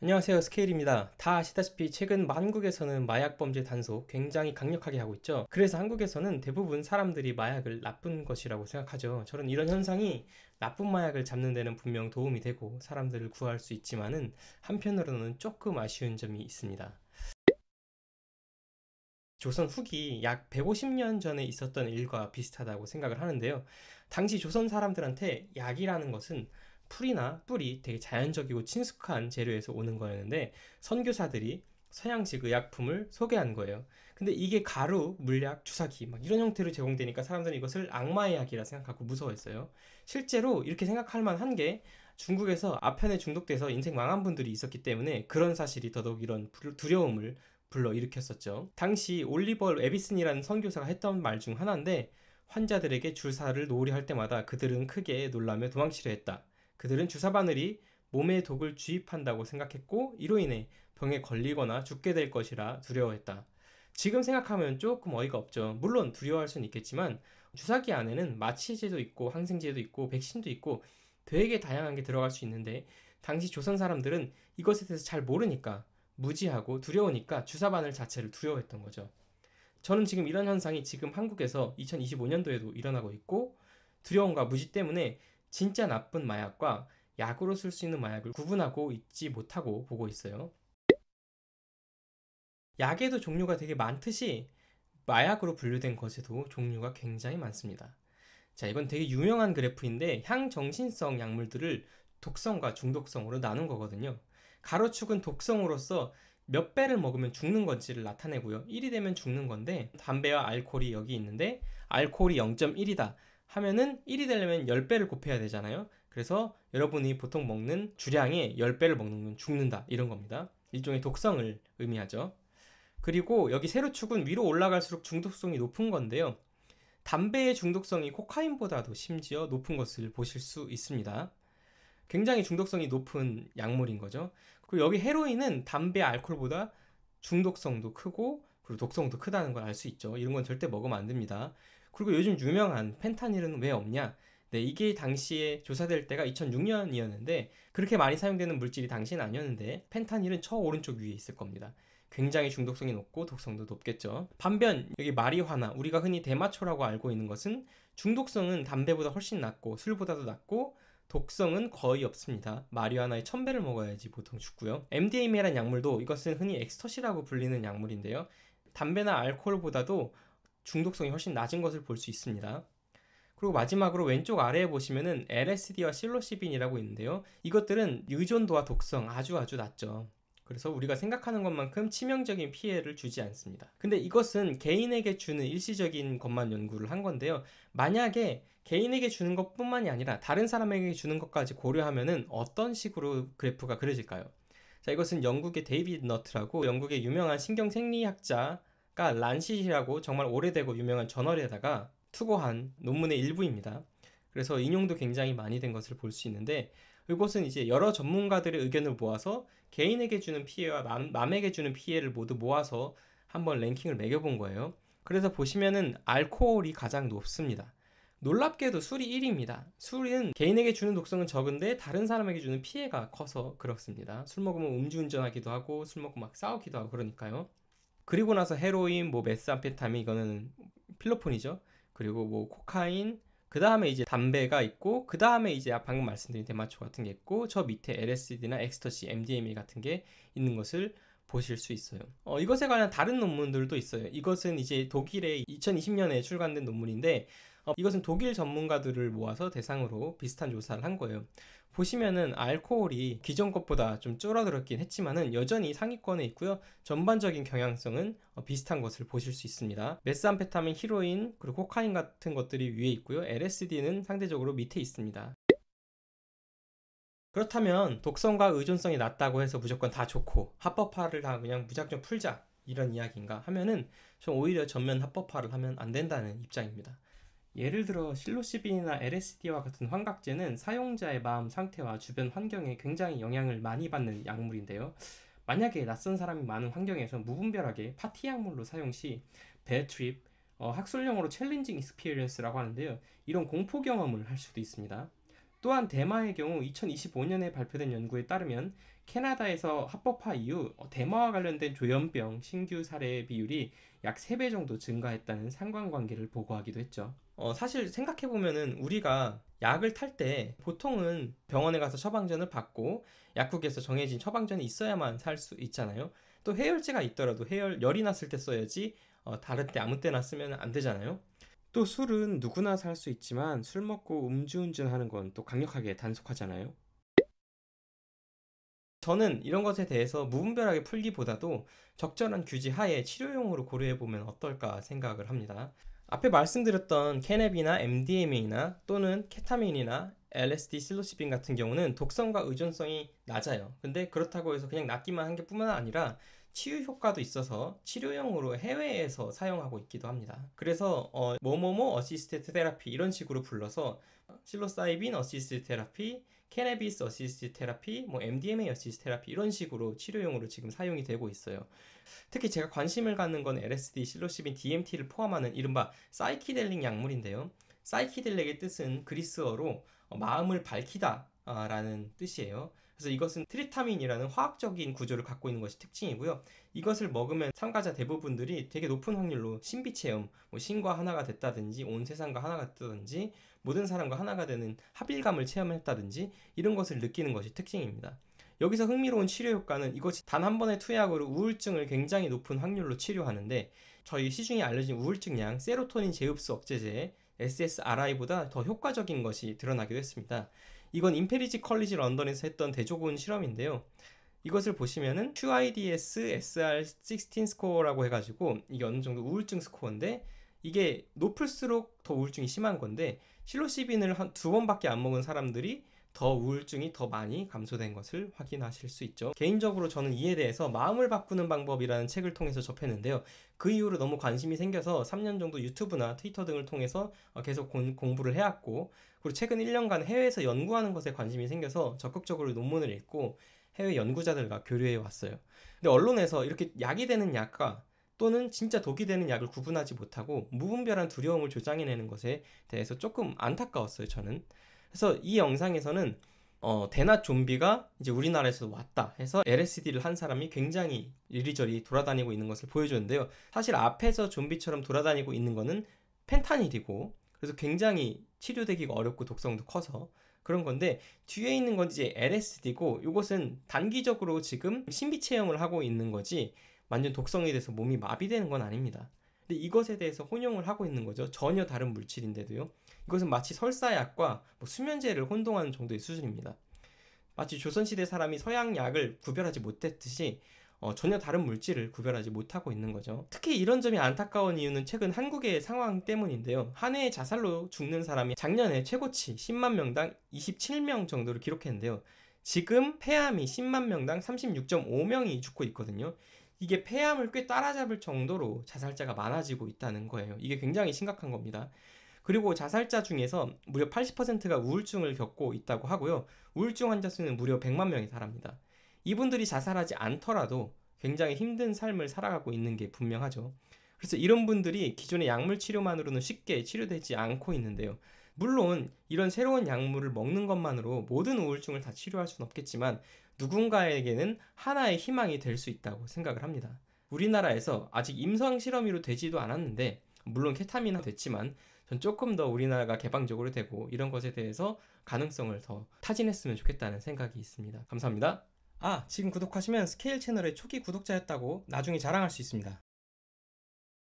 안녕하세요, 스케일입니다. 다 아시다시피 최근 한국에서는 마약 범죄 단속 굉장히 강력하게 하고 있죠. 그래서 한국에서는 대부분 사람들이 마약을 나쁜 것이라고 생각하죠. 저는 이런 현상이 나쁜 마약을 잡는 데는 분명 도움이 되고 사람들을 구할 수 있지만은 한편으로는 조금 아쉬운 점이 있습니다. 조선 후기 약 150년 전에 있었던 일과 비슷하다고 생각을 하는데요. 당시 조선 사람들한테 약이라는 것은 풀이나 뿔이 되게 자연적이고 친숙한 재료에서 오는 거였는데 선교사들이 서양식 의약품을 소개한 거예요. 근데 이게 가루, 물약, 주사기 막 이런 형태로 제공되니까 사람들은 이것을 악마의 약이라 생각하고 무서워했어요. 실제로 이렇게 생각할 만한 게 중국에서 아편에 중독돼서 인생 망한 분들이 있었기 때문에 그런 사실이 더더욱 이런 두려움을 불러일으켰었죠. 당시 올리버 에비슨이라는 선교사가 했던 말 중 하나인데 환자들에게 주사를 놓으려 할 때마다 그들은 크게 놀라며 도망치려 했다. 그들은 주사 바늘이 몸에 독을 주입한다고 생각했고 이로 인해 병에 걸리거나 죽게 될 것이라 두려워했다. 지금 생각하면 조금 어이가 없죠. 물론 두려워할 수는 있겠지만 주사기 안에는 마취제도 있고 항생제도 있고 백신도 있고 되게 다양한 게 들어갈 수 있는데 당시 조선 사람들은 이것에 대해서 잘 모르니까 무지하고 두려우니까 주사 바늘 자체를 두려워했던 거죠. 저는 지금 이런 현상이 지금 한국에서 2025년도에도 일어나고 있고 두려움과 무지 때문에 진짜 나쁜 마약과 약으로 쓸 수 있는 마약을 구분하고 있지 못하고 보고 있어요. 약에도 종류가 되게 많듯이 마약으로 분류된 것에도 종류가 굉장히 많습니다. 자, 이건 되게 유명한 그래프인데 향정신성 약물들을 독성과 중독성으로 나눈 거거든요. 가로축은 독성으로서 몇 배를 먹으면 죽는 건지를 나타내고요. 1이 되면 죽는 건데 담배와 알코올이 여기 있는데 알코올이 0.1이다 하면은 1이 되려면 10배를 곱해야 되잖아요. 그래서 여러분이 보통 먹는 주량의 10배를 먹는 죽는다 이런 겁니다. 일종의 독성을 의미하죠. 그리고 여기 세로축은 위로 올라갈수록 중독성이 높은 건데요. 담배의 중독성이 코카인보다도 심지어 높은 것을 보실 수 있습니다. 굉장히 중독성이 높은 약물인 거죠. 그리고 여기 헤로인은 담배, 알코올보다 중독성도 크고 그리고 독성도 크다는 걸 알 수 있죠. 이런 건 절대 먹으면 안 됩니다. 그리고 요즘 유명한 펜타닐은 왜 없냐? 네, 이게 당시에 조사될 때가 2006년이었는데 그렇게 많이 사용되는 물질이 당시는 아니었는데 펜타닐은 저 오른쪽 위에 있을 겁니다. 굉장히 중독성이 높고 독성도 높겠죠. 반면 여기 마리화나 우리가 흔히 대마초라고 알고 있는 것은 중독성은 담배보다 훨씬 낮고 술보다도 낮고 독성은 거의 없습니다. 마리화나의 1000배를 먹어야지 보통 죽고요. MDMA라는 약물도 이것은 흔히 엑스터시라고 불리는 약물인데요. 담배나 알코올보다도 중독성이 훨씬 낮은 것을 볼 수 있습니다. 그리고 마지막으로 왼쪽 아래에 보시면은 LSD와 실로시빈이라고 있는데요. 이것들은 의존도와 독성 아주 낮죠. 그래서 우리가 생각하는 것만큼 치명적인 피해를 주지 않습니다. 근데 이것은 개인에게 주는 일시적인 것만 연구를 한 건데요. 만약에 개인에게 주는 것뿐만이 아니라 다른 사람에게 주는 것까지 고려하면은 어떤 식으로 그래프가 그려질까요? 자, 이것은 영국의 데이비드 너트라고 영국의 유명한 신경생리학자가 란시이라고 정말 오래되고 유명한 저널에다가 투고한 논문의 일부입니다. 그래서 인용도 굉장히 많이 된 것을 볼 수 있는데 이것은 이제 여러 전문가들의 의견을 모아서 개인에게 주는 피해와 남에게 주는 피해를 모두 모아서 한번 랭킹을 매겨본 거예요. 그래서 보시면은 알코올이 가장 높습니다. 놀랍게도 술이 1위입니다. 술은 개인에게 주는 독성은 적은데 다른 사람에게 주는 피해가 커서 그렇습니다. 술 먹으면 음주운전하기도 하고 술 먹고 막 싸우기도 하고 그러니까요. 그리고 나서 헤로인, 뭐 메스암페타민 이거는 필로폰이죠. 그리고 뭐 코카인, 그 다음에 이제 담배가 있고 그 다음에 이제 방금 말씀드린 대마초 같은 게 있고 저 밑에 LSD나 엑스터시, MDMA 같은 게 있는 것을 보실 수 있어요. 이것에 관한 다른 논문들도 있어요. 이것은 이제 독일의 2020년에 출간된 논문인데 이것은 독일 전문가들을 모아서 대상으로 비슷한 조사를 한 거예요. 보시면은 알코올이 기존 것보다 좀 줄어들었긴 했지만은 여전히 상위권에 있고요. 전반적인 경향성은 비슷한 것을 보실 수 있습니다. 메스암페타민, 히로인, 그리고 코카인 같은 것들이 위에 있고요. LSD는 상대적으로 밑에 있습니다. 그렇다면 독성과 의존성이 낮다고 해서 무조건 다 좋고 합법화를 다 그냥 무작정 풀자 이런 이야기인가 하면은 전 오히려 전면 합법화를 하면 안 된다는 입장입니다. 예를 들어 실로시빈이나 LSD와 같은 환각제는 사용자의 마음 상태와 주변 환경에 굉장히 영향을 많이 받는 약물인데요. 만약에 낯선 사람이 많은 환경에서 무분별하게 파티 약물로 사용 시 배트립, 학술용어로 챌린징 익스피리언스라고 하는데요. 이런 공포 경험을 할 수도 있습니다. 또한 대마의 경우 2025년에 발표된 연구에 따르면 캐나다에서 합법화 이후 대마와 관련된 조현병 신규 사례 비율이 약 3배 정도 증가했다는 상관관계를 보고하기도 했죠. 사실 생각해보면은 우리가 약을 탈 때 보통은 병원에 가서 처방전을 받고 약국에서 정해진 처방전이 있어야만 살 수 있잖아요. 또 해열제가 있더라도 열이 났을 때 써야지 다른 때 아무 때나 쓰면 안 되잖아요. 또 술은 누구나 살 수 있지만 술 먹고 음주운전 하는 건 또 강력하게 단속하잖아요. 저는 이런 것에 대해서 무분별하게 풀기보다도 적절한 규제 하에 치료용으로 고려해보면 어떨까 생각을 합니다. 앞에 말씀드렸던 캐냅이나 MDMA나 또는 케타민이나 LSD, 실로시빈 같은 경우는 독성과 의존성이 낮아요. 근데 그렇다고 해서 그냥 낫기만 한 게 뿐만 아니라 치유 효과도 있어서 치료용으로 해외에서 사용하고 있기도 합니다. 그래서 뭐뭐뭐 어시스티드 테라피 이런 식으로 불러서 실로사이빈 어시스티드 테라피, 캐네비스 어시스티드 테라피, 뭐 MDMA 어시스티드 테라피 이런 식으로 치료용으로 지금 사용이 되고 있어요. 특히 제가 관심을 갖는 건 LSD, 실로시빈, DMT를 포함하는 이른바 사이키델릭 약물인데요. 사이키델릭의 뜻은 그리스어로 마음을 밝히다 라는 뜻이에요. 그래서 이것은 트리타민이라는 화학적인 구조를 갖고 있는 것이 특징이고요. 이것을 먹으면 참가자 대부분들이 되게 높은 확률로 신비체험, 뭐 신과 하나가 됐다든지 온 세상과 하나가 됐다든지 모든 사람과 하나가 되는 합일감을 체험했다든지 이런 것을 느끼는 것이 특징입니다. 여기서 흥미로운 치료 효과는 이것이 단 한 번의 투약으로 우울증을 굉장히 높은 확률로 치료하는데 저희 시중에 알려진 우울증약 세로토닌 제흡수 억제제 SSRI보다 더 효과적인 것이 드러나기도 했습니다. 이건 임페리지 컬리지 런던에서 했던 대조군 실험인데요. 이것을 보시면은 QIDS SR16 스코어라고 해가지고 이게 어느 정도 우울증 스코어인데 이게 높을수록 더 우울증이 심한 건데 실로시빈을 한 2번밖에 안 먹은 사람들이 더 우울증이 더 많이 감소된 것을 확인하실 수 있죠. 개인적으로 저는 이에 대해서 마음을 바꾸는 방법이라는 책을 통해서 접했는데요. 그 이후로 너무 관심이 생겨서 3년 정도 유튜브나 트위터 등을 통해서 계속 공부를 해왔고 그리고 최근 1년간 해외에서 연구하는 것에 관심이 생겨서 적극적으로 논문을 읽고 해외 연구자들과 교류해 왔어요. 근데 언론에서 이렇게 약이 되는 약과 또는 진짜 독이 되는 약을 구분하지 못하고 무분별한 두려움을 조장해내는 것에 대해서 조금 안타까웠어요, 저는. 그래서 이 영상에서는 대낮 좀비가 이제 우리나라에서 왔다 해서 LSD를 한 사람이 굉장히 이리저리 돌아다니고 있는 것을 보여주는데요. 사실 앞에서 좀비처럼 돌아다니고 있는 거는 펜타닐이고 그래서 굉장히 치료되기가 어렵고 독성도 커서 그런 건데 뒤에 있는 건 이제 LSD고 이것은 단기적으로 지금 신비 체험을 하고 있는 거지 완전 독성이 돼서 몸이 마비되는 건 아닙니다. 근데 이것에 대해서 혼용을 하고 있는 거죠. 전혀 다른 물질인데도요. 이것은 마치 설사약과 뭐 수면제를 혼동하는 정도의 수준입니다. 마치 조선시대 사람이 서양약을 구별하지 못했듯이 전혀 다른 물질을 구별하지 못하고 있는 거죠. 특히 이런 점이 안타까운 이유는 최근 한국의 상황 때문인데요. 한 해에 자살로 죽는 사람이 작년에 최고치 10만 명당 27명 정도를 기록했는데요. 지금 폐암이 10만 명당 36.5명이 죽고 있거든요. 이게 폐암을 꽤 따라잡을 정도로 자살자가 많아지고 있다는 거예요. 이게 굉장히 심각한 겁니다. 그리고 자살자 중에서 무려 80%가 우울증을 겪고 있다고 하고요. 우울증 환자 수는 무려 100만 명에 달합니다. 이분들이 자살하지 않더라도 굉장히 힘든 삶을 살아가고 있는 게 분명하죠. 그래서 이런 분들이 기존의 약물 치료만으로는 쉽게 치료되지 않고 있는데요. 물론 이런 새로운 약물을 먹는 것만으로 모든 우울증을 다 치료할 수는 없겠지만 누군가에게는 하나의 희망이 될 수 있다고 생각을 합니다. 우리나라에서 아직 임상 실험으로 되지도 않았는데 물론 케타민은 됐지만 전 조금 더 우리나라가 개방적으로 되고 이런 것에 대해서 가능성을 더 타진했으면 좋겠다는 생각이 있습니다. 감사합니다. 지금 구독하시면 스케일 채널의 초기 구독자였다고 나중에 자랑할 수 있습니다.